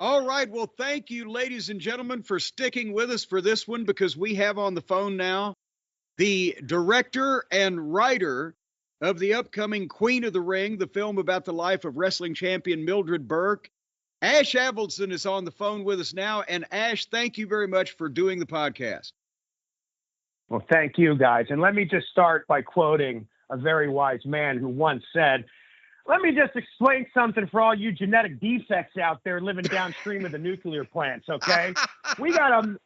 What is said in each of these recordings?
All right. Well, thank you, ladies and gentlemen, for sticking with us for this one, because we have on the phone now the director and writer of the upcoming Queen of the Ring, the film about the life of wrestling champion Mildred Burke. Ash Avildsen is on the phone with us now. And Ash, thank you very much for doing the podcast. Well, thank you, guys. And let me just start by quoting a very wise man who once said, let me just explain something for all you genetic defects out there living downstream of the nuclear plants, okay? We got a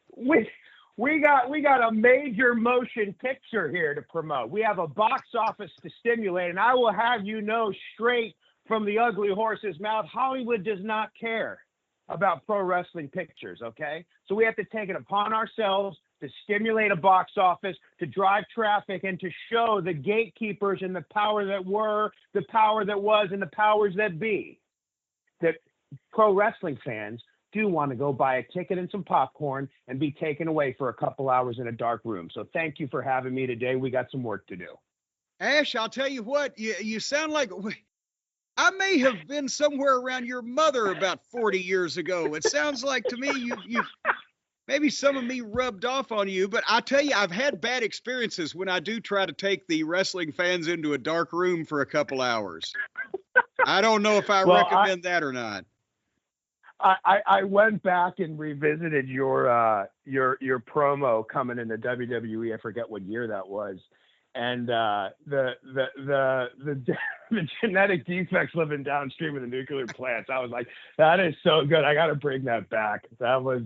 major motion picture here to promote. We have a box office to stimulate, and I will have you know straight from the ugly horse's mouth, Hollywood does not care about pro wrestling pictures, okay? So we have to take it upon ourselves to stimulate a box office, to drive traffic, and to show the gatekeepers and the power that were, the power that was, and the powers that be, that pro wrestling fans do want to go buy a ticket and some popcorn and be taken away for a couple hours in a dark room. So thank you for having me today. We got some work to do. Ash, I'll tell you what, you sound like I may have been somewhere around your mother about 40 years ago. It sounds like to me you maybe some of me rubbed off on you, but I tell you, I've had bad experiences when I do try to take the wrestling fans into a dark room for a couple hours. I don't know if I recommend that or not. I went back and revisited your promo coming into WWE. I forget what year that was, and the genetic defects living downstream of the nuclear plants. I was like, that is so good. I got to bring that back. That was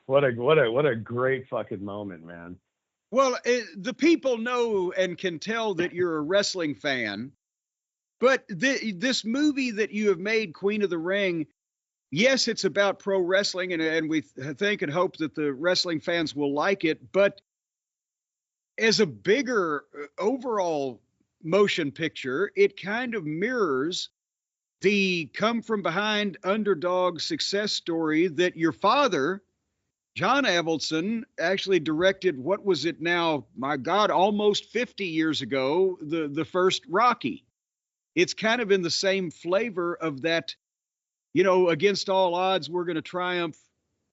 what a great fucking moment, man. Well, the people know and can tell that you're a wrestling fan, but this movie that you have made, Queen of the Ring, yes, it's about pro wrestling, and we think and hope that the wrestling fans will like it. But as a bigger overall motion picture, it kind of mirrors the come from behind underdog success story that your father, John Avildsen, actually directed. What was it now? My God, almost 50 years ago, the first Rocky. It's kind of in the same flavor of that, against all odds, we're going to triumph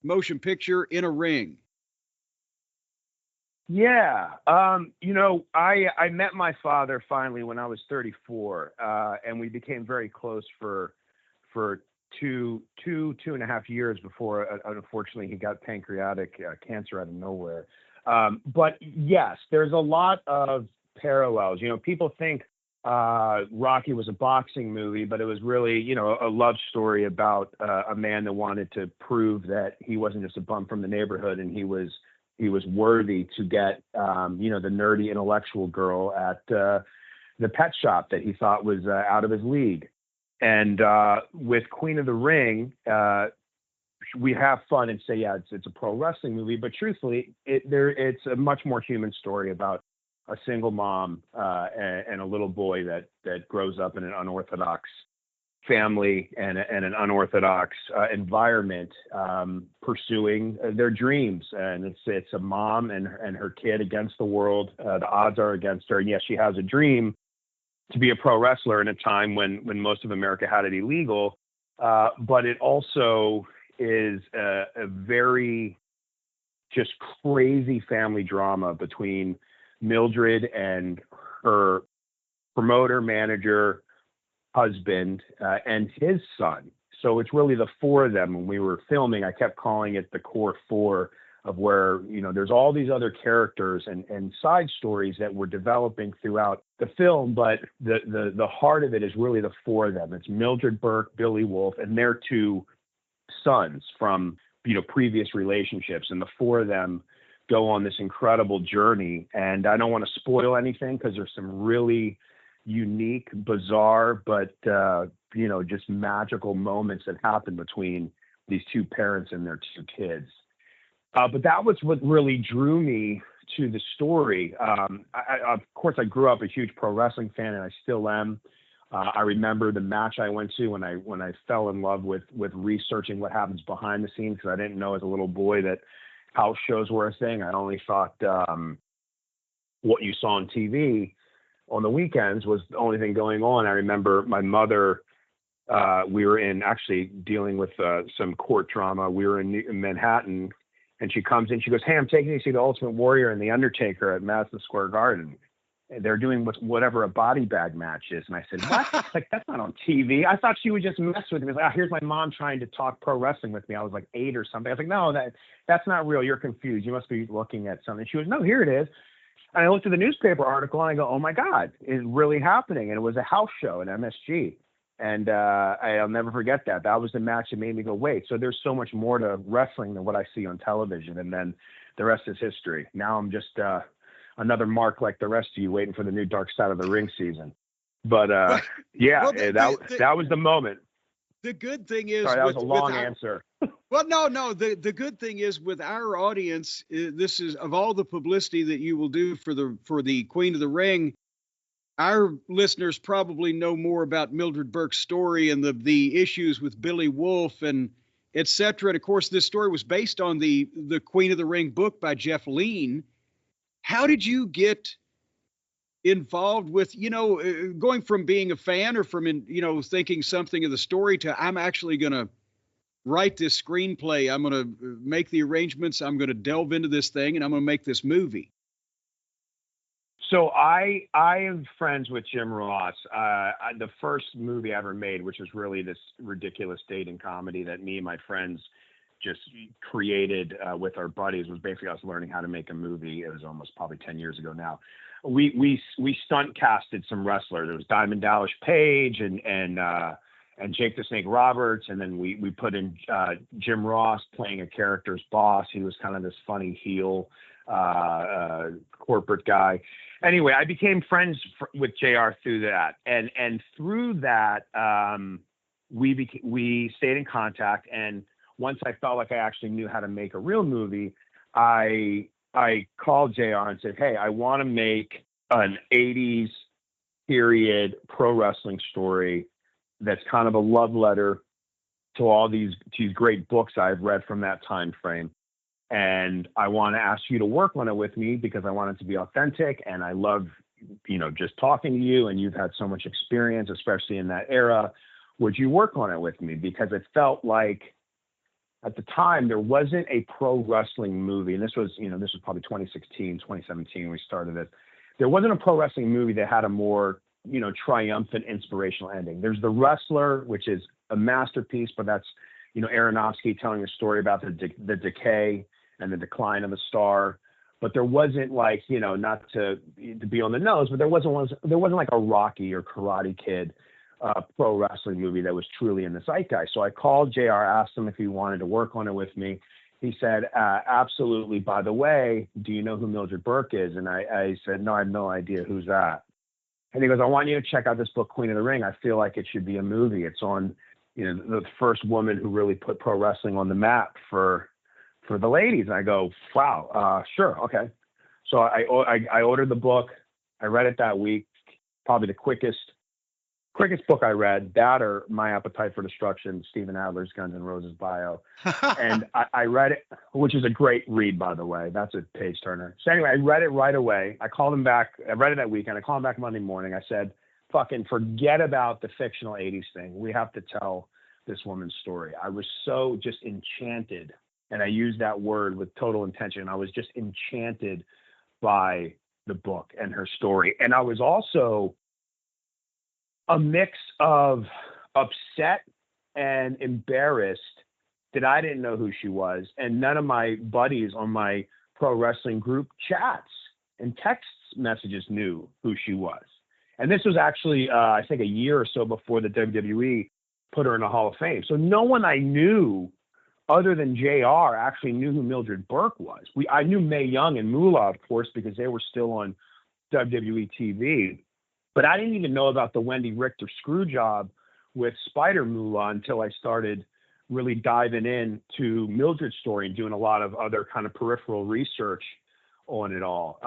motion picture in a ring. Yeah. I met my father finally when I was 34, and we became very close for two and a half years before, unfortunately, he got pancreatic cancer out of nowhere. But yes, there's a lot of parallels. People think Rocky was a boxing movie, but it was really, a love story about a man that wanted to prove that he wasn't just a bum from the neighborhood, and he was worthy to get, the nerdy intellectual girl at the pet shop that he thought was out of his league. And with Queen of the Ring, we have fun and say, yeah, it's a pro wrestling movie, but truthfully, it's a much more human story about a single mom and a little boy that grows up in an unorthodox family and an unorthodox environment, pursuing their dreams. And it's a mom and her kid against the world. The odds are against her. And yes, she has a dream to be a pro wrestler in a time when most of America had it illegal. But it also is a very just crazy family drama between Mildred and her promoter, manager, husband, and his son. So it's really the four of them. When we were filming, I kept calling it the core four, of where, there's all these other characters and side stories that we're developing throughout the film, but the heart of it is really the four of them. It's Mildred Burke, Billy Wolf, and their two sons from, previous relationships. And the four of them go on this incredible journey. And I don't want to spoil anything because there's some really unique, bizarre, but, just magical moments that happen between these two parents and their two kids. But that was what really drew me to the story. Of course, I grew up a huge pro wrestling fan, and I still am. I remember the match I went to when I fell in love with researching what happens behind the scenes, because I didn't know as a little boy that house shows were a thing. I only thought what you saw on TV on the weekends was the only thing going on. I remember my mother We were actually dealing with some court drama. We were in Manhattan, and she comes in. She goes, "Hey, I'm taking you to see the Ultimate Warrior and the Undertaker at Madison Square Garden. And they're doing whatever a body bag match is." And I said, "What?" Like, that's not on TV. I thought she would just mess with me. I was like, "Oh, here's my mom trying to talk pro wrestling with me." I was like 8 or something. I was like, "No, that's not real. You're confused. You must be looking at something." She goes, "No, here it is." And I looked at the newspaper article and I go, "Oh my God, it's really happening." And it was a house show at MSG. And I'll never forget that. That was the match that made me go, wait, so there's so much more to wrestling than what I see on television. And then the rest is history. Now I'm just another mark like the rest of you, waiting for the new Dark Side of the Ring season. But yeah, well, that was the moment. The good thing is, sorry, that was a long answer. Well, no. The good thing is, with our audience, this is, of all the publicity that you will do for the Queen of the Ring, our listeners probably know more about Mildred Burke's story and the issues with Billy Wolf and et cetera. And of course, this story was based on the Queen of the Ring book by Jeff Lean. How did you get involved with, going from being a fan or from, thinking something of the story to, I'm actually going to write this screenplay. I'm going to make the arrangements. I'm going to delve into this thing and I'm going to make this movie. So I am friends with Jim Ross. The first movie I ever made, which was really this ridiculous dating comedy that me and my friends just created with our buddies, was basically us learning how to make a movie. It was almost probably 10 years ago now. We stunt casted some wrestlers. There was Diamond Dallas Page and Jake the Snake Roberts, and then we put in Jim Ross playing a character's boss. He was kind of this funny heel corporate guy. Anyway, I became friends with JR through that, and through that we stayed in contact. And once I felt like I actually knew how to make a real movie, I called JR and said, "Hey, I want to make an 80s period pro wrestling story that's kind of a love letter to all these great books I've read from that time frame. And I want to ask you to work on it with me because I want it to be authentic. And I love, just talking to you, and you've had so much experience, especially in that era. Would you work on it with me?" Because it felt like at the time there wasn't a pro wrestling movie. And this was probably 2016, 2017, we started it. There wasn't a pro wrestling movie that had a more, triumphant, inspirational ending. There's The Wrestler, which is a masterpiece, but that's, Aronofsky telling a story about the decay and the decline of the star. But there wasn't like, not to be on the nose, but there wasn't like a Rocky or Karate Kid pro wrestling movie that was truly in the zeitgeist. So I called JR, asked him if he wanted to work on it with me. He said, "Absolutely. By the way, do you know who Mildred Burke is?" And I said, "No, I have no idea. Who's that?" And he goes, "I want you to check out this book, Queen of the Ring. I feel like it should be a movie. It's on, the first woman who really put pro wrestling on the map for the ladies." And I go, "Wow, sure, okay." So I ordered the book. I read it that week. Probably the quickest book I read, that or My Appetite for Destruction, Stephen Adler's Guns N' Roses bio. And I read it, which is a great read, by the way. That's a page turner. So anyway, I read it right away. I called him back. I read it that weekend. I called him back Monday morning. I said, "Fucking forget about the fictional 80s thing. We have to tell this woman's story." I was so just enchanted. And I use that word with total intention. I was just enchanted by the book and her story. And I was also a mix of upset and embarrassed that I didn't know who she was. And none of my buddies on my pro wrestling group chats and text messages knew who she was. And this was actually, I think, a year or so before the WWE put her in the Hall of Fame. So no one I knew other than JR actually knew who Mildred Burke was. I knew Mae Young and Moolah, of course, because they were still on WWE TV. But I didn't even know about the Wendy Richter screw job with Spider Moolah until I started really diving into Mildred's story and doing a lot of other kind of peripheral research on it all.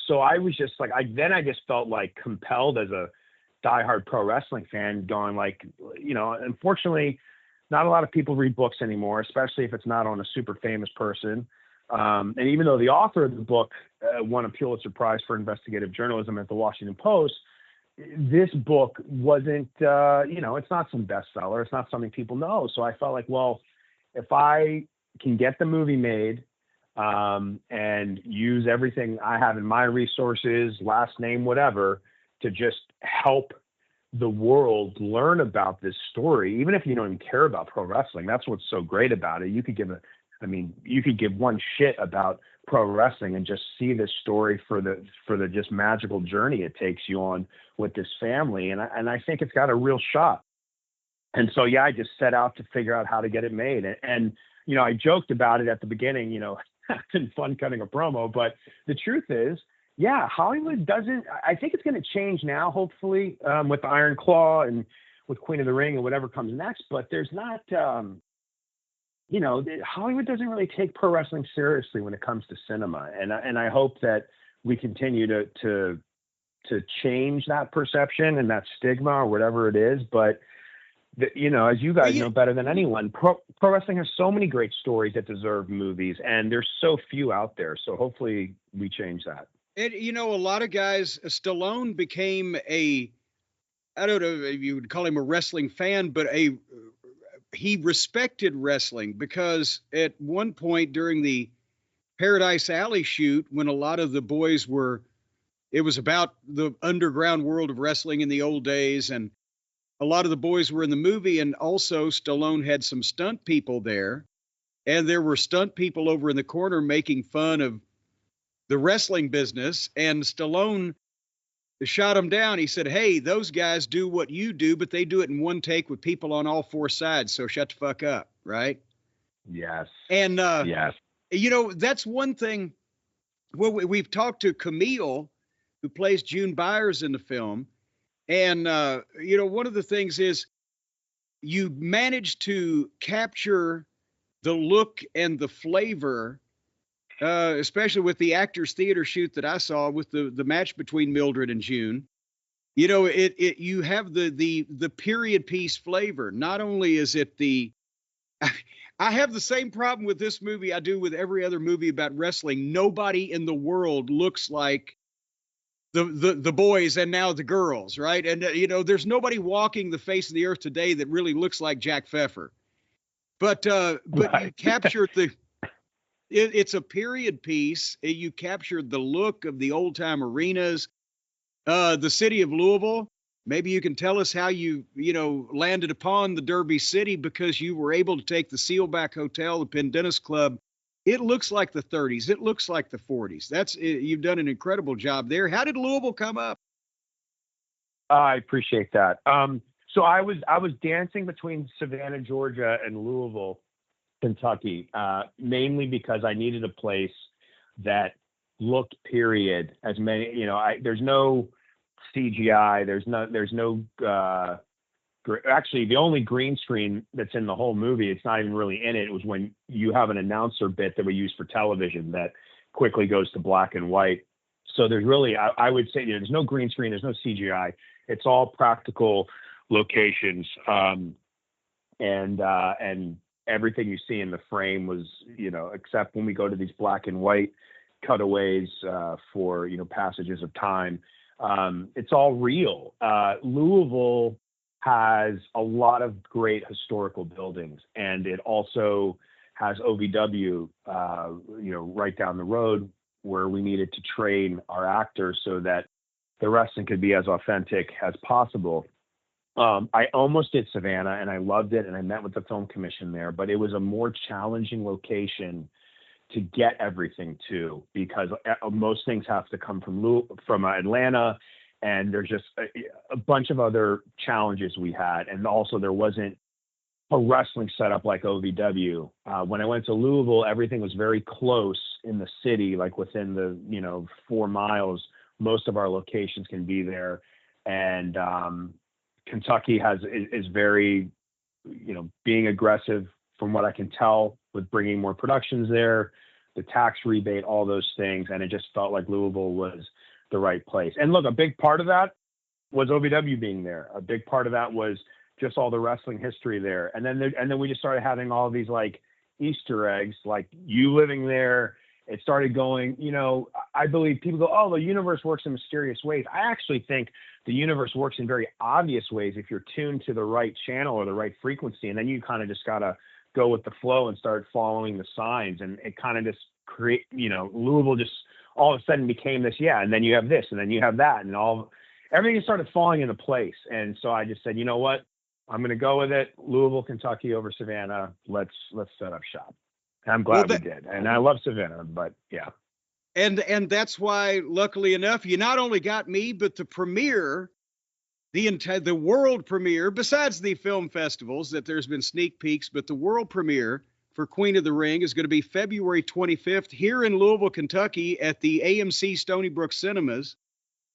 So I was just like, I just felt like compelled as a diehard pro wrestling fan, going like, unfortunately, not a lot of people read books anymore, especially if it's not on a super famous person. And even though the author of the book won a Pulitzer Prize for investigative journalism at the Washington Post, this book wasn't, it's not some bestseller. It's not something people know. So I felt like, well, if I can get the movie made, and use everything I have in my resources, last name, whatever, to just help the world learn about this story, even if you don't even care about pro wrestling. That's what's so great about it. You could give one shit about pro wrestling and just see this story for the just magical journey it takes you on with this family. And I think it's got a real shot. And so, yeah, I just set out to figure out how to get it made. And I joked about it at the beginning, having fun cutting a promo, but the truth is, yeah, Hollywood doesn't, I think it's going to change now, hopefully, with Iron Claw and with Queen of the Ring and whatever comes next, but there's not, Hollywood doesn't really take pro wrestling seriously when it comes to cinema. And I hope that we continue to change that perception and that stigma or whatever it is. But as you guys know better than anyone, pro wrestling has so many great stories that deserve movies, and there's so few out there. So hopefully we change that. And, a lot of guys, Stallone became I don't know if you would call him a wrestling fan, but he respected wrestling, because at one point during the Paradise Alley shoot, when a lot of the boys it was about the underground world of wrestling in the old days, and a lot of the boys were in the movie, and also Stallone had some stunt people there, and there were stunt people over in the corner making fun of the wrestling business, and Stallone shot him down. He said, "Hey, those guys do what you do, but they do it in one take with people on all four sides, so shut the fuck up," right? Yes. And, yes. That's one thing. Well, we've talked to Camille, who plays June Byers in the film, and, one of the things is you managed to capture the look and the flavor, especially with the Actors Theater shoot that I saw with the match between Mildred and June. You have the period piece flavor. Not only is it I have the same problem with this movie I do with every other movie about wrestling. Nobody in the world looks like the boys and now the girls, right? And there's nobody walking the face of the earth today that really looks like Jack Pfeffer. But Right. You captured it's a period piece. You captured the look of the old time arenas, the city of Louisville. Maybe you can tell us how you landed upon the Derby City, because you were able to take the Sealback Hotel, the Pendennis Club. It looks like the 30s. It looks like the 40s. You've done an incredible job there. How did Louisville come up? I appreciate that. So I was dancing between Savannah, Georgia, and Louisville, Kentucky, mainly because I needed a place that looked period. As many, there's no CGI. There's no. Actually, the only green screen that's in the whole movie, it's not even really in it. It was when you have an announcer bit that we use for television that quickly goes to black and white. So there's really, I would say, there's no green screen, there's no CGI. It's all practical locations, and everything you see in the frame was, except when we go to these black and white cutaways for passages of time, it's all real. Louisville has a lot of great historical buildings, and it also has OVW, right down the road, where we needed to train our actors so that the wrestling could be as authentic as possible. I almost did Savannah, and I loved it, and I met with the film commission there, but it was a more challenging location to get everything to, because most things have to come from Atlanta, and there's just a bunch of other challenges we had. And also there wasn't a wrestling setup like OVW. When I went to Louisville, everything was very close in the city, like within the 4 miles. Most of our locations can be there, and Kentucky is very, being aggressive from what I can tell with bringing more productions there, the tax rebate, all those things. And it just felt like Louisville was the right place. And look, a big part of that was OVW being there. A big part of that was just all the wrestling history there. And then we just started having all these like Easter eggs, like you living there it started going, I believe people go, oh, the universe works in mysterious ways. I actually think the universe works in very obvious ways if you're tuned to the right channel or the right frequency. And then you kind of just got to go with the flow and start following the signs. And it kind of just Louisville just all of a sudden became this, and then you have this, and then you have that, and everything just started falling into place. And so I just said, you know what, I'm going to go with it. Louisville, Kentucky over Savannah. Let's set up shop. And I'm glad we did. And I love Savannah, but yeah. And that's why, luckily enough, you not only got me, but the premiere, the world premiere, besides the film festivals that there's been sneak peeks, but the world premiere for Queen of the Ring is going to be February 25th here in Louisville, Kentucky at the AMC Stony Brook Cinemas.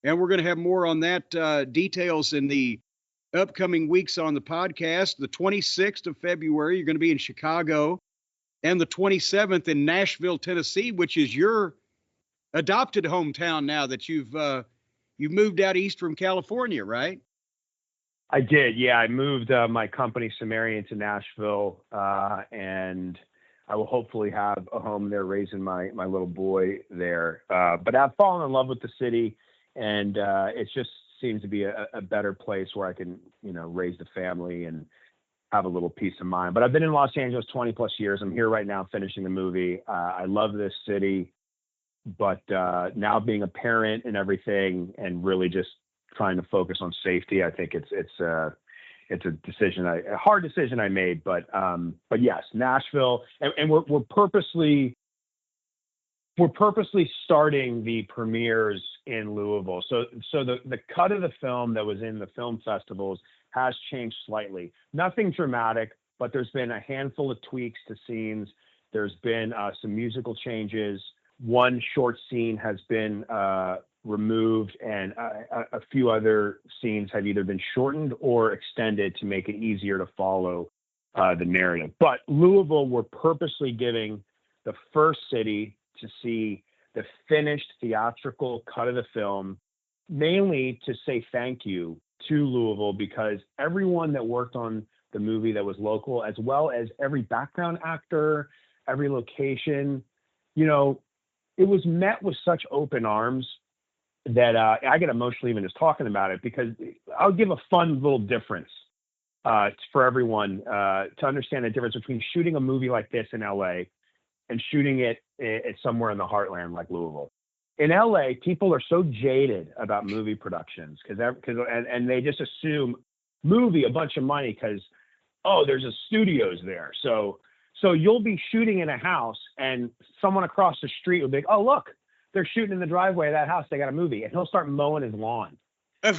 And we're going to have more on that details in the upcoming weeks on the podcast. The 26th of February, you're going to be in Chicago, and the 27th in Nashville, Tennessee, which is your adopted hometown now that you've moved out east from California, right? I did. Yeah. I moved my company Sumerian to Nashville, and I will hopefully have a home there raising my little boy there. But I've fallen in love with the city, and it just seems to be a better place where I can, raise the family and have a little peace of mind. But I've been in Los Angeles 20 plus years. I'm here right now finishing the movie. I love this city, but now being a parent and everything, and really just trying to focus on safety, I think it's a hard decision I made. But yes, Nashville, and we're purposely starting the premieres in Louisville. So the cut of the film that was in the film festivals has changed slightly. Nothing dramatic, but there's been a handful of tweaks to scenes. There's been some musical changes. One short scene has been removed, and a few other scenes have either been shortened or extended to make it easier to follow the narrative. But Louisville, we're purposely giving the first city to see the finished theatrical cut of the film, mainly to say thank you to Louisville, because everyone that worked on the movie that was local, as well as every background actor, every location, it was met with such open arms that I get emotional even just talking about it, because I'll give a fun little difference for everyone to understand the difference between shooting a movie like this in LA and shooting it somewhere in the heartland like Louisville. In LA, people are so jaded about movie productions and they just assume movie, a bunch of money because, there's a studios there. So you'll be shooting in a house and someone across the street will be like, oh, look, they're shooting in the driveway of that house. They got a movie. And he'll start mowing his lawn. And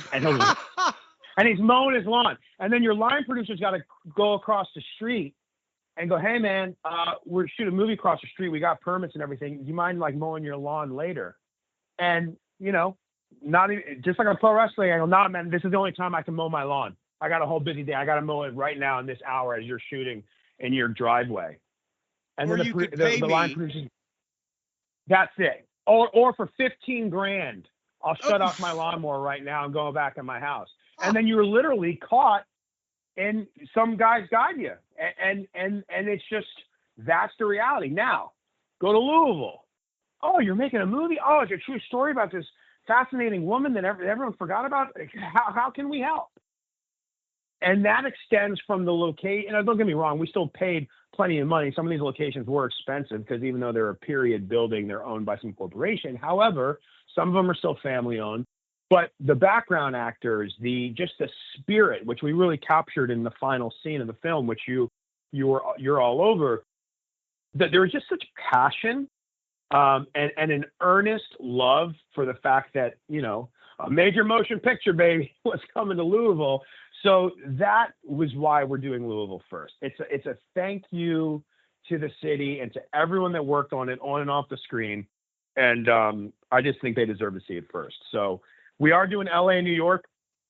he's mowing his lawn. And then your line producer's got to go across the street and go, hey, man, we're shooting a movie across the street. We got permits and everything. Do you mind mowing your lawn later? And, not even, just like a pro wrestling, I go, nah, man, this is the only time I can mow my lawn. I got a whole busy day. I got to mow it right now in this hour as you're shooting in your driveway. And then the line producers, that's it. Or for $15,000, I'll shut off my lawnmower right now and go back in my house. And then you're literally caught and some guys guide you. And it's just, that's the reality. Now, go to Louisville. Oh, you're making a movie? Oh, it's a true story about this fascinating woman that everyone forgot about? How can we help? And that extends from the location. And don't get me wrong, we still paid plenty of money. Some of these locations were expensive because even though they're a period building, they're owned by some corporation. However, some of them are still family owned. But the background actors, just the spirit, which we really captured in the final scene of the film, which you're all over, that there was just such passion and an earnest love for the fact that, a major motion picture baby was coming to Louisville. So that was why we're doing Louisville first. It's a thank you to the city and to everyone that worked on it on and off the screen. And I just think they deserve to see it first. So we are doing LA and New York,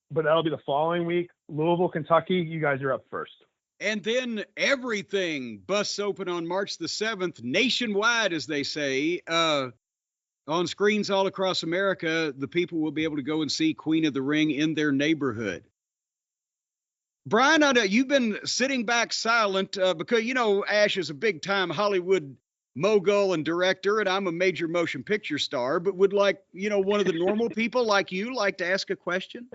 but that'll be the following week. Louisville, Kentucky, you guys are up first. And then everything busts open on March the 7th, nationwide, as they say, on screens all across America. The people will be able to go and see Queen of the Ring in their neighborhood. Brian, I know you've been sitting back silent because, Ash is a big-time Hollywood mogul and director, and I'm a major motion picture star, but would like, one of the normal people like you like to ask a question?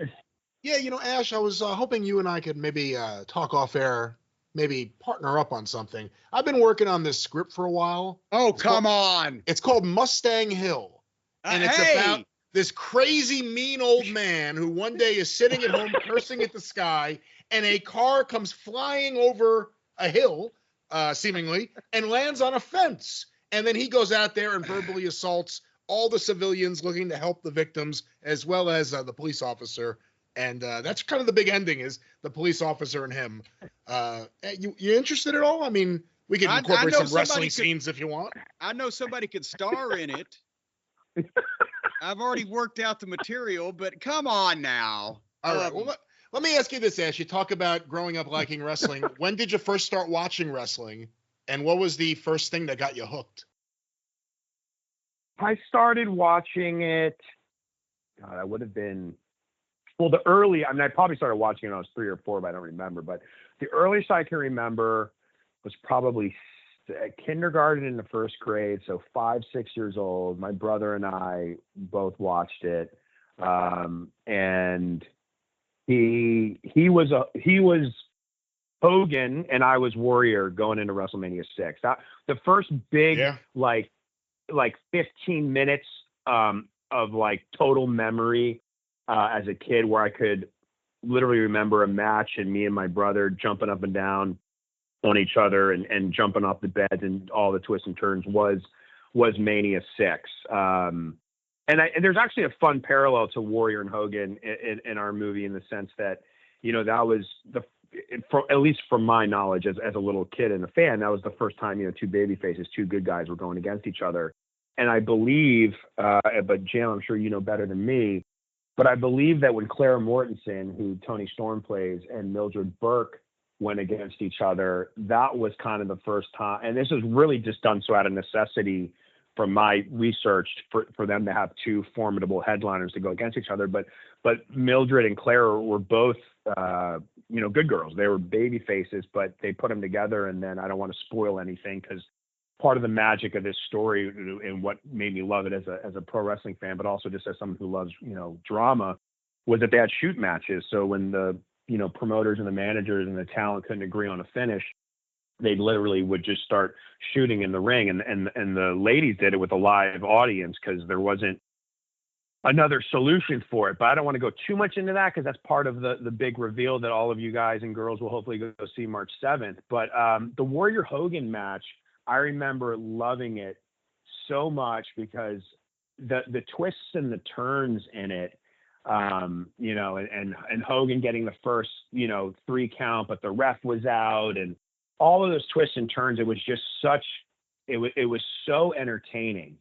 Yeah, Ash, I was hoping you and I could maybe talk off air, maybe partner up on something. I've been working on this script for a while. Oh, come on. It's called Mustang Hill. And it's about this crazy, mean old man who one day is sitting at home cursing at the sky, and a car comes flying over a hill, seemingly, and lands on a fence. And then he goes out there and verbally assaults all the civilians looking to help the victims, as well as the police officer. And that's kind of the big ending, is the police officer and him. You interested at all? I mean, we can incorporate some wrestling scenes if you want. I know somebody could star in it. I've already worked out the material, but come on now. All right. Well, let me ask you this, Ash. You talk about growing up liking wrestling. When did you first start watching wrestling? And what was the first thing that got you hooked? I started watching it. God, I would have been. Well, I probably started watching it when I was 3 or 4, but I don't remember. But the earliest I can remember was probably kindergarten in the first grade. So 5, 6 years old. My brother and I both watched it. And he was Hogan and I was Warrior going into WrestleMania 6. The first big, like 15 minutes, of like total memory, as a kid, where I could literally remember a match and me and my brother jumping up and down on each other and jumping off the beds and all the twists and turns was Mania 6. And there's actually a fun parallel to Warrior and Hogan in our movie, in the sense that, that was at least from my knowledge as a little kid and a fan, that was the first time, two baby faces, two good guys were going against each other. And I believe, but Jim, I'm sure you know better than me, but I believe that when Clara Mortensen, who Tony Storm plays, and Mildred Burke went against each other, that was kind of the first time. And this is really just done so out of necessity from my research, for them to have two formidable headliners to go against each other. But Mildred and Clara were both, good girls. They were baby faces, but they put them together. And then I don't want to spoil anything, because part of the magic of this story and what made me love it as a pro wrestling fan, but also just as someone who loves, drama, was that they had shoot matches. So when the, promoters and the managers and the talent couldn't agree on a finish, they literally would just start shooting in the ring. And the ladies did it with a live audience, because there wasn't another solution for it. But I don't want to go too much into that, because that's part of the big reveal that all of you guys and girls will hopefully go see March 7th. But the Warrior Hogan match, I remember loving it so much, because the twists and the turns in it, and Hogan getting the first, 3 count, but the ref was out, and all of those twists and turns, it was just it was so entertaining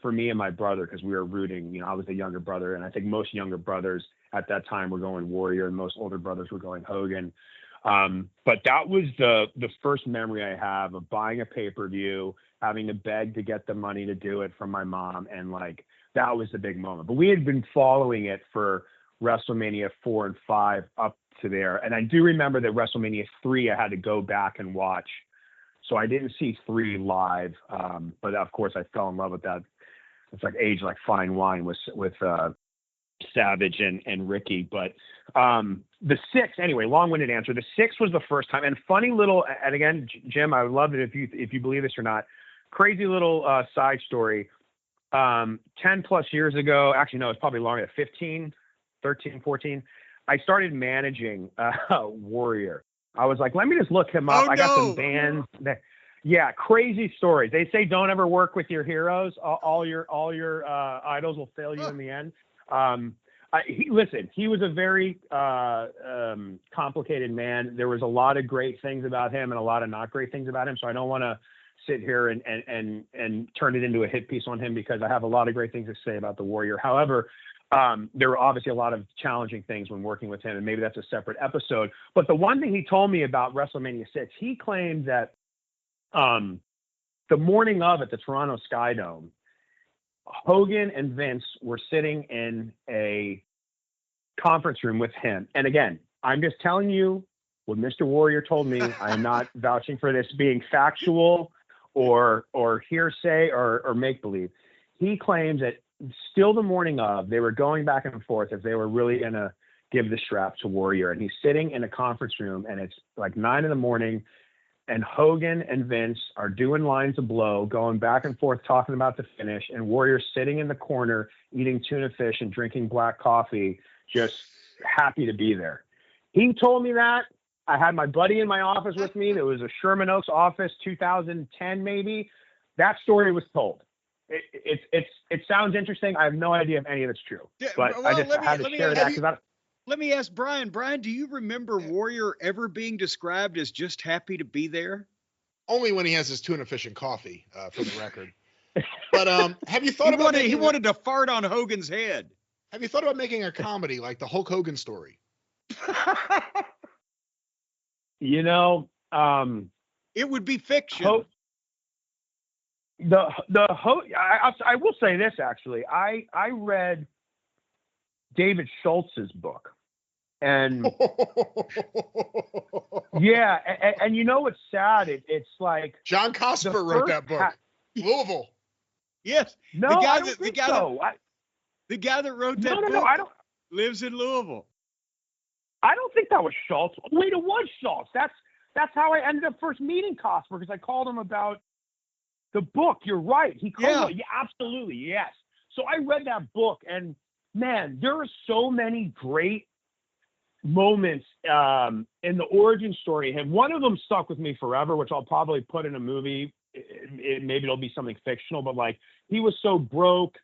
for me and my brother, because we were rooting, I was the younger brother, and I think most younger brothers at that time were going Warrior, and most older brothers were going Hogan. But that was the first memory I have of buying a pay-per-view, having to beg to get the money to do it from my mom. And that was the big moment. But we had been following it for WrestleMania 4 and 5 up to there. And I do remember that WrestleMania 3, I had to go back and watch. So I didn't see 3 live. But of course I fell in love with that. It's like age, like fine wine with Savage and Ricky. But the 6, anyway, long-winded answer. The 6 was the first time. And funny little, and again, Jim, I would love it if you believe this or not, crazy little side story. 10 plus years ago, actually, no, it's probably longer, 13, 14, I started managing Warrior. I was like, let me just look him up. Oh, I got some bands. Yeah, crazy stories. They say don't ever work with your heroes. All your idols will fail you in the end. He was a very complicated man. There was a lot of great things about him and a lot of not great things about him. So I don't want to sit here and turn it into a hit piece on him, because I have a lot of great things to say about the Warrior. However, there were obviously a lot of challenging things when working with him, and maybe that's a separate episode. But the one thing he told me about WrestleMania 6, he claimed that the morning of at the Toronto Sky Dome, Hogan and Vince were sitting in a conference room with him. And again, I'm just telling you what Mr. Warrior told me. I am not vouching for this being factual or hearsay or make believe. He claims that still the morning of, they were going back and forth if they were really going to give the strap to Warrior. And he's sitting in a conference room, and it's like 9 a.m, and Hogan and Vince are doing lines of blow, going back and forth, talking about the finish, and Warrior's sitting in the corner, eating tuna fish and drinking black coffee, just happy to be there. He told me that. I had my buddy in my office with me. There was a Sherman Oaks office, 2010 maybe. That story was told. It sounds interesting. I have no idea if any of it's true, but I just had to share that because let me ask Brian. Brian, do you remember Warrior ever being described as just happy to be there? Only when he has his tuna fish and coffee, for the record. But have you thought about he wanted to fart on Hogan's head? Have you thought about making a comedy like the Hulk Hogan story? You know, it would be fiction. I will say this actually. I read David Schultz's book, and yeah, and you know what's sad? It's like John Cosper wrote that book. Louisville. Yes. No, I don't think so. The guy that wrote that book lives in Louisville. I don't think that was Schultz. Wait, it was Schultz. That's how I ended up first meeting Cosper, because I called him about the book. You're right. He called me. Yeah, absolutely. Yes. So I read that book, and man, there are so many great moments in the origin story. And one of them stuck with me forever, which I'll probably put in a movie. Maybe it'll be something fictional, but like, he was so broke,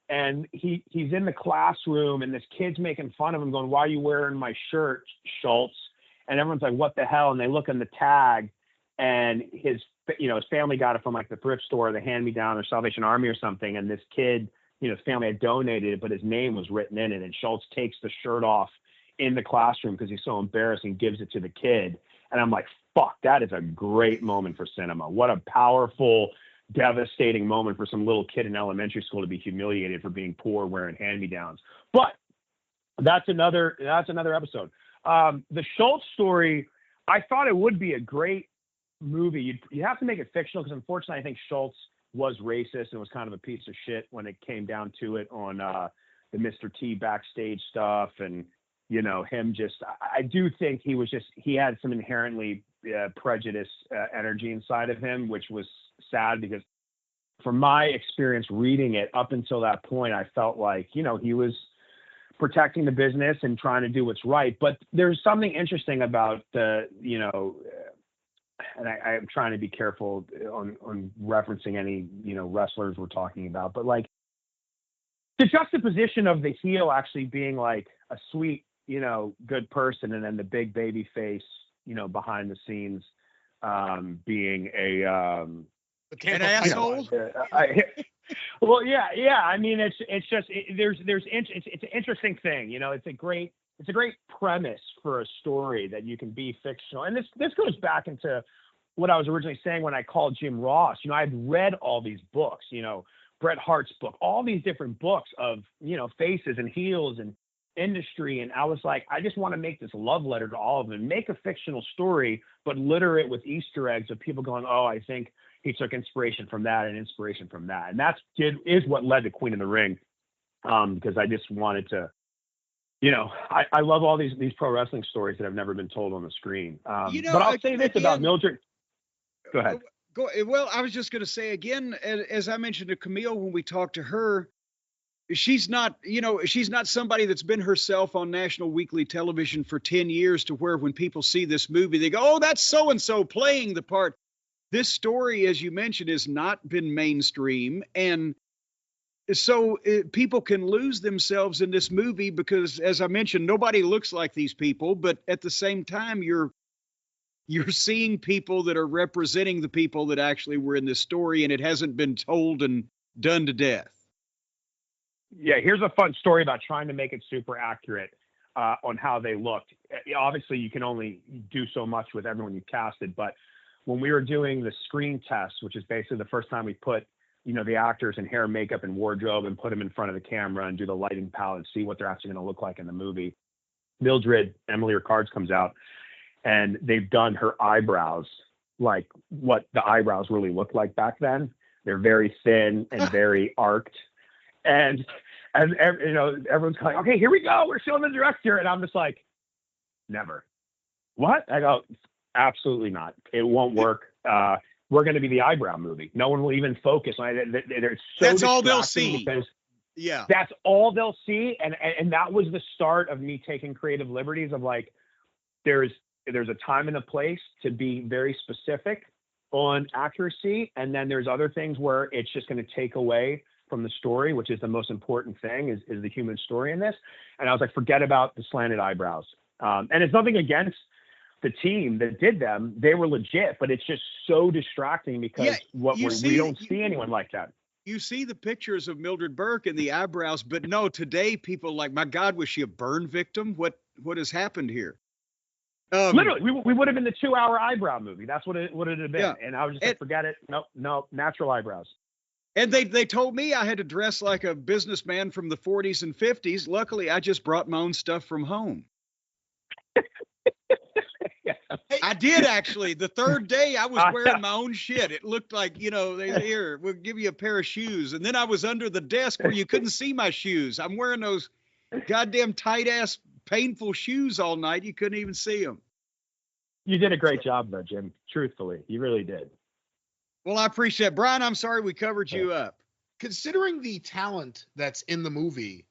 and he's in the classroom, and this kid's making fun of him, going, "Why are you wearing my shirt, Schultz?" And everyone's like, "What the hell?" And they look in the tag, and his family got it from like the thrift store, the hand-me-down, or Salvation Army or something. And this kid, his family had donated it, but his name was written in it. And Schultz takes the shirt off in the classroom because he's so embarrassed, and gives it to the kid. And I'm like, fuck, that is a great moment for cinema. What a powerful, devastating moment for some little kid in elementary school to be humiliated for being poor, wearing hand-me-downs. But that's another episode. The Schultz story, I thought it would be a great movie. You have to make it fictional, because unfortunately I think Schultz was racist and was kind of a piece of shit when it came down to it on the Mr. T backstage stuff. And him I do think he had some inherently prejudiced energy inside of him, which was sad, because from my experience reading it up until that point, I felt like he was protecting the business and trying to do what's right. But there's something interesting about and I'm trying to be careful on referencing any, wrestlers we're talking about, but like the juxtaposition of the heel actually being like a sweet, good person, and then the big baby face, behind the scenes, being an asshole. Well, yeah. I mean, it's an interesting thing. It's a great premise for a story that you can be fictional. And this goes back into what I was originally saying when I called Jim Ross. I'd read all these books, Bret Hart's book, all these different books of, faces and heels and industry. And I was like, I just want to make this love letter to all of them, make a fictional story, but litter it with Easter eggs of people going, oh, I think he took inspiration from that and inspiration from that. And is what led to Queen of the Ring. Because I just wanted to, I love all these pro wrestling stories that have never been told on the screen. But I'll say this about Mildred. Go ahead. Well, I was just going to say again, as I mentioned to Camille when we talked to her, she's not somebody that's been herself on national weekly television for 10 years to where when people see this movie, they go, oh, that's so-and-so playing the part. This story, as you mentioned, has not been mainstream. And so people can lose themselves in this movie because, as I mentioned, nobody looks like these people. But at the same time, you're seeing people that are representing the people that actually were in this story, and it hasn't been told and done to death. Yeah, here's a fun story about trying to make it super accurate on how they looked. Obviously, you can only do so much with everyone you casted, but when we were doing the screen test, which is basically the first time we put, the actors in hair, makeup, and wardrobe and put them in front of the camera and do the lighting palette and see what they're actually going to look like in the movie, Mildred, Emily Rickards, comes out, and they've done her eyebrows like what the eyebrows really looked like back then. They're very thin and very arced. And you know, everyone's like, okay, here we go. We're showing the director. And I'm just like, never. What? I go, absolutely not. It won't work. We're going to be the eyebrow movie. No one will even focus on it. That's all they'll see. Because yeah. That's all they'll see. And that was the start of me taking creative liberties of like, there's a time and a place to be very specific on accuracy. And then there's other things where it's just going to take away from the story, which is the most important thing is the human story in this. And I was like, forget about the slanted eyebrows. And it's nothing against the team that did them. They were legit, but it's just so distracting because we don't see anyone like that. You see the pictures of Mildred Burke and the eyebrows, but no, today people like, my God, was she a burn victim? What has happened here? Literally, we would have been the 2-hour eyebrow movie. That's what it would have been. Yeah. And I was just like, forget it. No, natural eyebrows. And they told me I had to dress like a businessman from the 40s and 50s. Luckily, I just brought my own stuff from home. I did actually. The third day I was wearing my own shit. It looked like, you know, here, we'll give you a pair of shoes. And then I was under the desk where you couldn't see my shoes. I'm wearing those goddamn tight ass painful shoes all night. You couldn't even see them. You did a great job though, Jim. Truthfully, you really did. Well, I appreciate it. Brian, I'm sorry we covered you up. Considering the talent that's in the movie,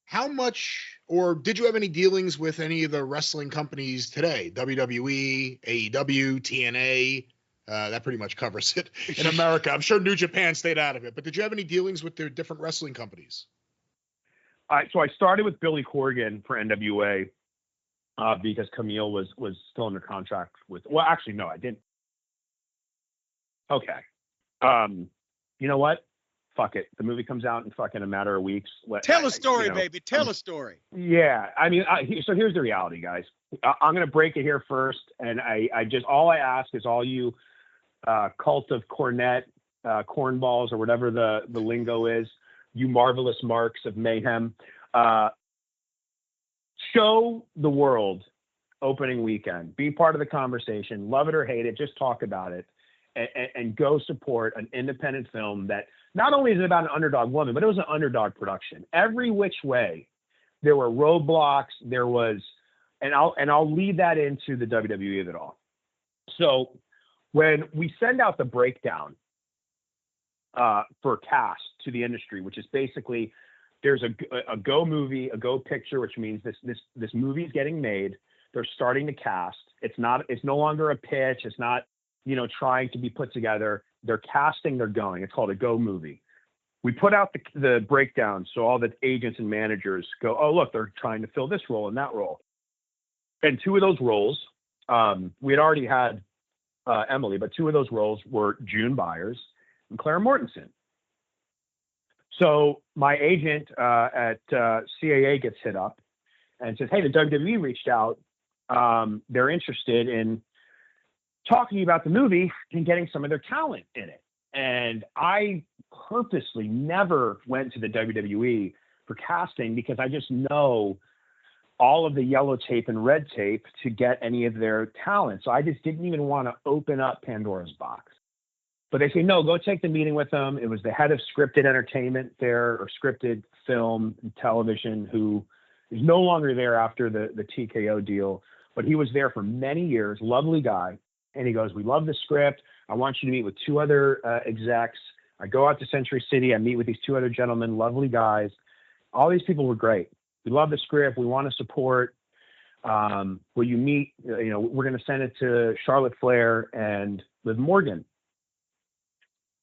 how much, or did you have any dealings with any of the wrestling companies today? WWE, AEW, TNA, that pretty much covers it in America. I'm sure New Japan stayed out of it, but did you have any dealings with the different wrestling companies? So I started with Billy Corgan for NWA because Camille was still under contract with. Well, actually, no, I didn't. Okay. You know what? Fuck it. The movie comes out in fucking a matter of weeks. Tell a story, baby. Tell a story. Yeah. I mean, so here's the reality, guys. I'm going to break it here first. And all I ask is all you cult of Cornette, cornballs, or whatever the lingo is, you marvelous marks of mayhem, show the world opening weekend. Be part of the conversation. Love it or hate it. Just talk about it. And go support an independent film that not only is it about an underdog woman, but it was an underdog production. Every which way, there were roadblocks. There was, and I'll lead that into the WWE of it all. So when we send out the breakdown for cast to the industry, which is basically there's a go movie, a go picture, which means this movie is getting made. They're starting to cast. It's no longer a pitch. It's not, trying to be put together. They're casting, they're going. It's called a go movie. We put out the breakdown so all the agents and managers go, oh, look, they're trying to fill this role and that role. And two of those roles, we had already had Emily, but two of those roles were June Byers and Claire Mortensen. So my agent at CAA gets hit up and says, hey, the WWE reached out. They're interested in talking about the movie and getting some of their talent in it. And I purposely never went to the WWE for casting because I just know all of the yellow tape and red tape to get any of their talent. So I just didn't even want to open up Pandora's box. But they say, no, go take the meeting with them. It was the head of scripted entertainment there, or scripted film and television, who is no longer there after the TKO deal, but he was there for many years, lovely guy. And he goes, we love the script. I want you to meet with two other execs. I go out to Century City. I meet with these two other gentlemen, lovely guys. All these people were great. We love the script. We want to support. Will you meet? We're going to send it to Charlotte Flair and Liv Morgan.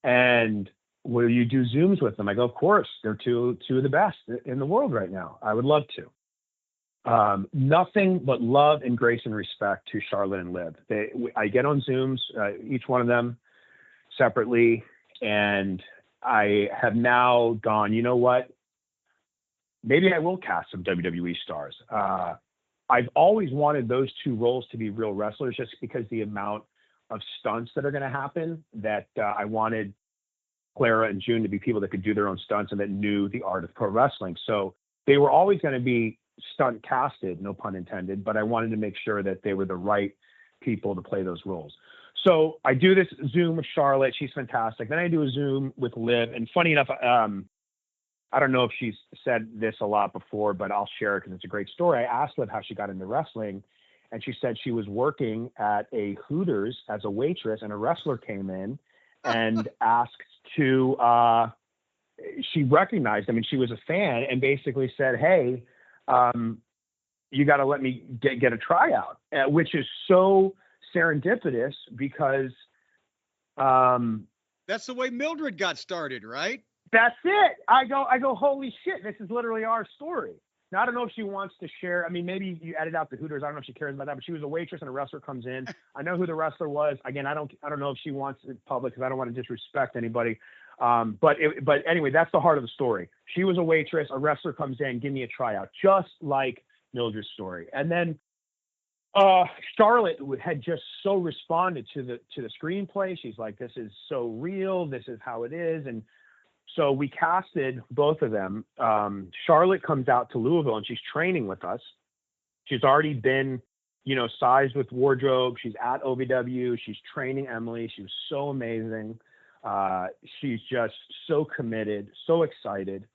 And will you do Zooms with them? I go, of course. They're two of the best in the world right now. I would love to. Nothing but love and grace and respect to Charlotte and Liv. I get on Zooms, each one of them separately, and I have now gone, you know what? Maybe I will cast some WWE stars. I've always wanted those two roles to be real wrestlers just because the amount of stunts that are going to happen, that I wanted Clara and June to be people that could do their own stunts and that knew the art of pro wrestling. So they were always going to be stunt casted, no pun intended, but I wanted to make sure that they were the right people to play those roles. So I do this Zoom with Charlotte. She's fantastic. Then I do a Zoom with Liv. And funny enough, I don't know if she's said this a lot before, but I'll share it because it's a great story. I asked Liv how she got into wrestling, and she said she was working at a Hooters as a waitress, and a wrestler came in and asked to, she recognized him, and she was a fan, and basically said, hey, you got to let me get a tryout, which is so serendipitous because that's the way Mildred got started, right? That's it. I go, holy shit, this is literally our story. Now, I don't know if she wants to share. I mean, maybe you edit out the Hooters. I don't know if she cares about that, but she was a waitress and a wrestler comes in. I know who the wrestler was. Again, I don't know if she wants it public because I don't want to disrespect anybody. But anyway, that's the heart of the story. She was a waitress. A wrestler comes in, give me a tryout, just like Mildred's story. And then Charlotte had just so responded to the screenplay. She's like, this is so real. This is how it is. And so we casted both of them. Charlotte comes out to Louisville and she's training with us. She's already been, sized with wardrobe. She's at OVW. She's training Emily. She was so amazing. She's just so committed, so excited.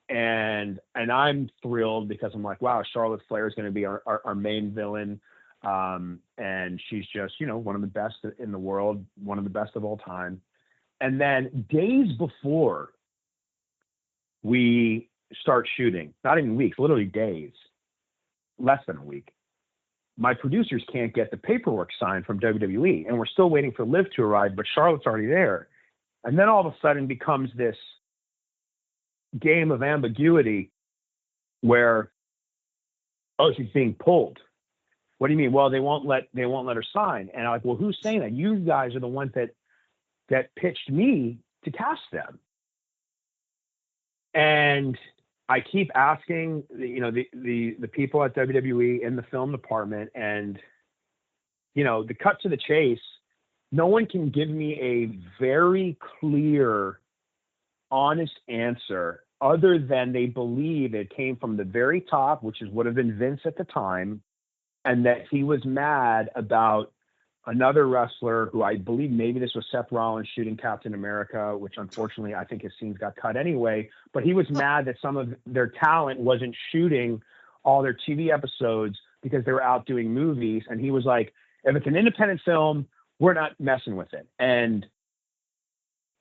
And I'm thrilled because I'm like, wow, Charlotte Flair is going to be our main villain. And she's just, one of the best in the world, one of the best of all time. And then days before we start shooting, not even weeks, literally days, less than a week, my producers can't get the paperwork signed from WWE. And we're still waiting for Liv to arrive, but Charlotte's already there. And then all of a sudden becomes this game of ambiguity where, oh, she's being pulled. What do you mean? Well, they won't let her sign. And I'm like, well, who's saying that? You guys are the ones that pitched me to cast them. And I keep asking, the people at WWE in the film department, and, the cut to the chase, no one can give me a very clear, honest answer other than they believe it came from the very top, which would have been Vince at the time, and that he was mad about another wrestler who I believe maybe this was Seth Rollins shooting Captain America, which unfortunately I think his scenes got cut anyway, but he was mad that some of their talent wasn't shooting all their TV episodes because they were out doing movies. And he was like, if it's an independent film, we're not messing with it. And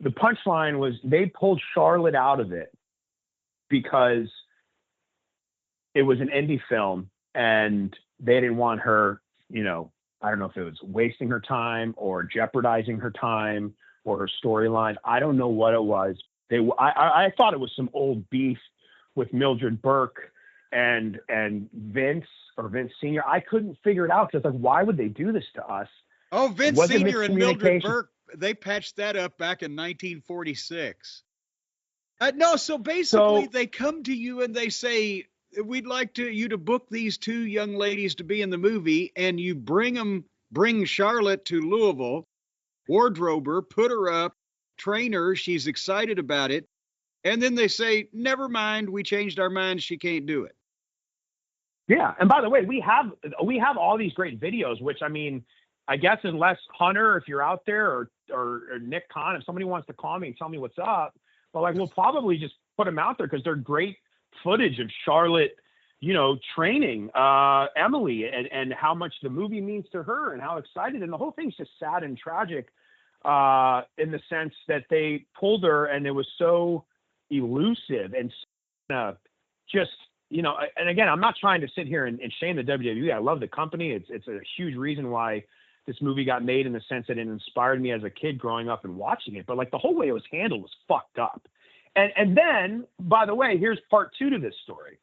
the punchline was they pulled Charlotte out of it because it was an indie film and they didn't want her, I don't know if it was wasting her time or jeopardizing her time or her storyline. I don't know what it was. I thought it was some old beef with Mildred Burke and Vince or Vince Sr. I couldn't figure it out because like, why would they do this to us? Oh, Vince Sr. and Mildred Burke, they patched that up back in 1946. No, so basically they come to you and they say, we'd like you to book these two young ladies to be in the movie, and you bring Charlotte to Louisville, wardrobe her, put her up, train her. She's excited about it. And then they say, never mind, we changed our minds. She can't do it. Yeah. And by the way, we have all these great videos, which I mean, I guess unless Hunter, if you're out there, or Nick Khan, if somebody wants to call me and tell me what's up, but like, we'll probably just put them out there because they're great footage of Charlotte, training Emily and how much the movie means to her and how excited. And the whole thing's just sad and tragic in the sense that they pulled her and it was so elusive and just, and again, I'm not trying to sit here and shame the WWE. I love the company. It's a huge reason why this movie got made in the sense that it inspired me as a kid growing up and watching it. But like the whole way it was handled was fucked up. And then, by the way, here's part 2 to this story.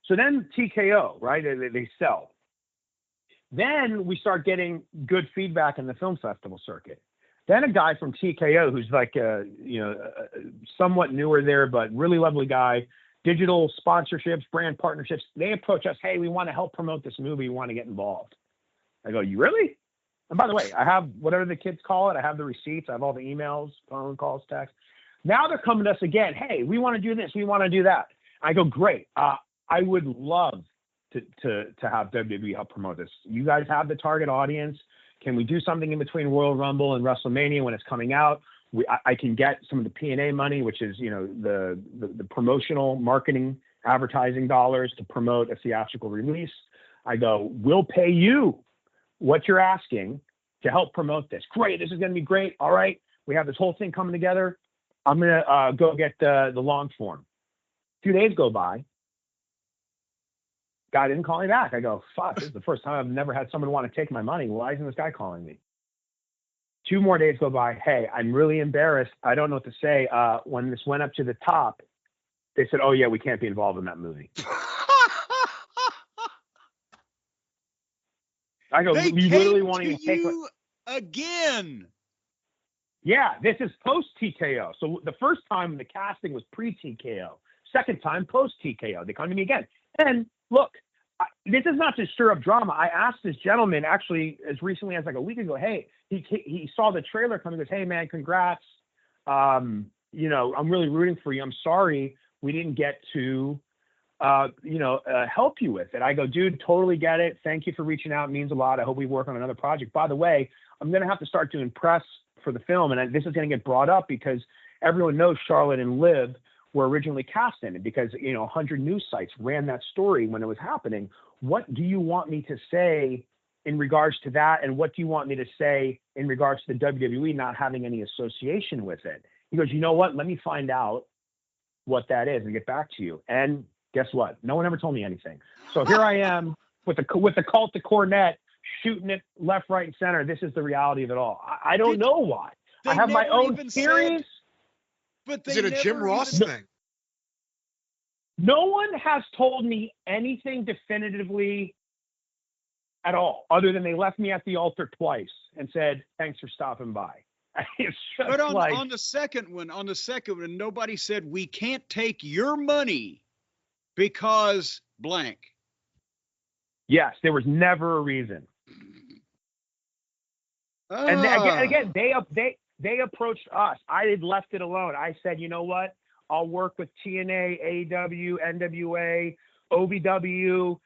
So then TKO, right? They sell. Then we start getting good feedback in the film festival circuit. Then a guy from TKO, who's like, somewhat newer there, but really lovely guy, digital sponsorships, brand partnerships. They approach us, hey, we want to help promote this movie. We want to get involved. I go, you really? And by the way, I have whatever the kids call it. I have the receipts. I have all the emails, phone calls, texts. Now they're coming to us again. Hey, we want to do this. We want to do that. I go, great. I would love to have WWE help promote this. You guys have the target audience. Can we do something in between Royal Rumble and WrestleMania when it's coming out? I can get some of the P&A money, which is, the promotional marketing advertising dollars to promote a theatrical release. I go, we'll pay you what you're asking to help promote this. Great. This is going to be great. All right. We have this whole thing coming together. I'm going to go get the long form. 2 days go by. Guy didn't call me back. I go, fuck, this is the first time I've never had someone want to take my money. Why isn't this guy calling me? 2 more days go by. Hey, I'm really embarrassed. I don't know what to say. When this went up to the top, they said, oh, yeah, we can't be involved in that movie. I go, they you literally want to take you again? Yeah, this is post-TKO. So the first time the casting was pre-TKO. Second time post-TKO. They come to me again. And look, this is not to stir up drama. I asked this gentleman actually as recently as like a week ago, hey, he saw the trailer coming. He goes, hey, man, congrats. I'm really rooting for you. I'm sorry we didn't get to, help you with it. I go, dude, totally get it. Thank you for reaching out. It means a lot. I hope we work on another project. By the way, I'm going to have to start doing press for the film. And this is going to get brought up because everyone knows Charlotte and Liv were originally cast in it because, 100 news sites ran that story when it was happening. What do you want me to say in regards to that? And what do you want me to say in regards to the WWE not having any association with it? He goes, you know what? Let me find out what that is and get back to you. And guess what? No one ever told me anything. So here I am with the cult to Cornette shooting it left, right, and center. This is the reality of it all. I don't know why. I have my own theories. But is it a Jim Ross thing? No one has told me anything definitively at all, other than they left me at the altar twice and said, thanks for stopping by. It's just but on the second one, nobody said we can't take your money because blank. Yes, there was never a reason. And again, they approached us. I had left it alone. I said, you know what? I'll work with TNA, AEW, NWA, OVW,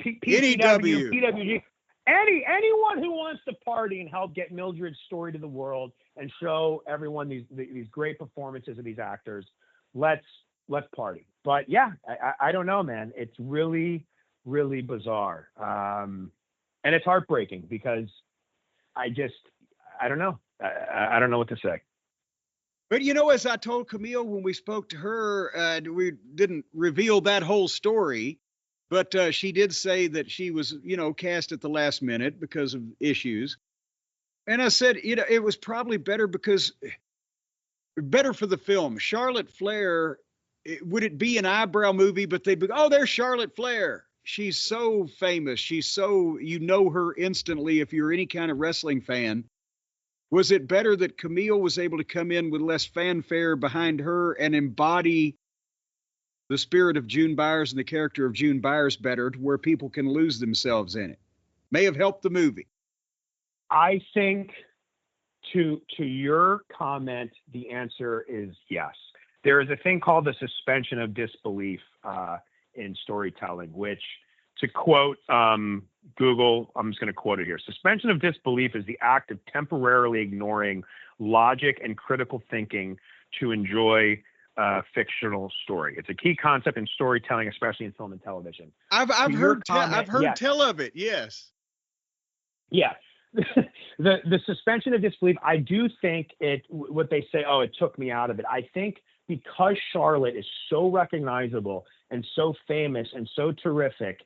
PPW, PWG. Anyone who wants to party and help get Mildred's story to the world and show everyone these great performances of these actors, let's party. But yeah, I don't know, man. It's really, really bizarre. And it's heartbreaking because I don't know. I don't know what to say. But, as I told Camille when we spoke to her, we didn't reveal that whole story, but she did say that she was, cast at the last minute because of issues. And I said, it was probably better for the film. Charlotte Flair, would it be an eyebrow movie, but they'd be, oh, there's Charlotte Flair. She's so famous. She's so, her instantly if you're any kind of wrestling fan. Was it better that Camille was able to come in with less fanfare behind her and embody the spirit of June Byers and the character of June Byers better to where people can lose themselves in it? May have helped the movie. I think to your comment, the answer is yes. There is a thing called the suspension of disbelief in storytelling, which, to quote Google, I'm just going to quote it here. Suspension of disbelief is the act of temporarily ignoring logic and critical thinking to enjoy a fictional story. It's a key concept in storytelling, especially in film and television. I've heard yes. Tell of it. Yes. Yeah. The suspension of disbelief, I do think what they say, oh, it took me out of it. I think because Charlotte is so recognizable and so famous and so terrific,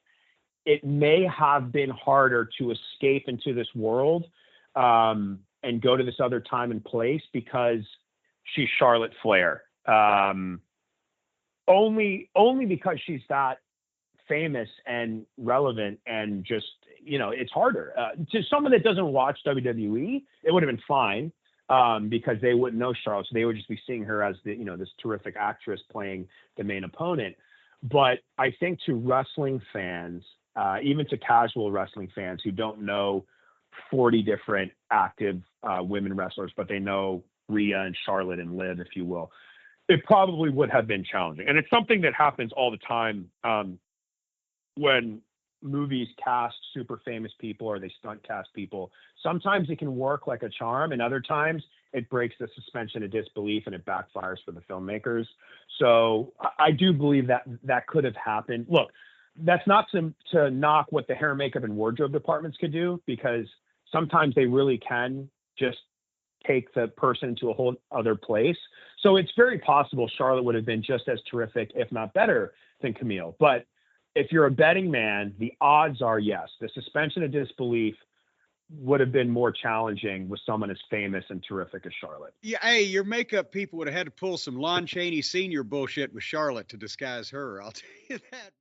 it may have been harder to escape into this world and go to this other time and place because she's Charlotte Flair. Only because she's that famous and relevant and just, it's harder. To someone that doesn't watch WWE, it would have been fine because they wouldn't know Charlotte. So they would just be seeing her as this terrific actress playing the main opponent. But I think to wrestling fans, even to casual wrestling fans who don't know 40 different active women wrestlers, but they know Rhea and Charlotte and Liv, if you will, it probably would have been challenging. And it's something that happens all the time when movies cast super famous people or they stunt cast people, sometimes it can work like a charm, and other times it breaks the suspension of disbelief and it backfires for the filmmakers. So I do believe that that could have happened. Look, that's not to knock what the hair, makeup, and wardrobe departments could do, because sometimes they really can just take the person to a whole other place. So it's very possible Charlotte would have been just as terrific, if not better, than Camille. But if you're a betting man, the odds are yes, the suspension of disbelief would have been more challenging with someone as famous and terrific as Charlotte. Yeah, hey, your makeup people would have had to pull some Lon Chaney Sr. bullshit with Charlotte to disguise her. I'll tell you that.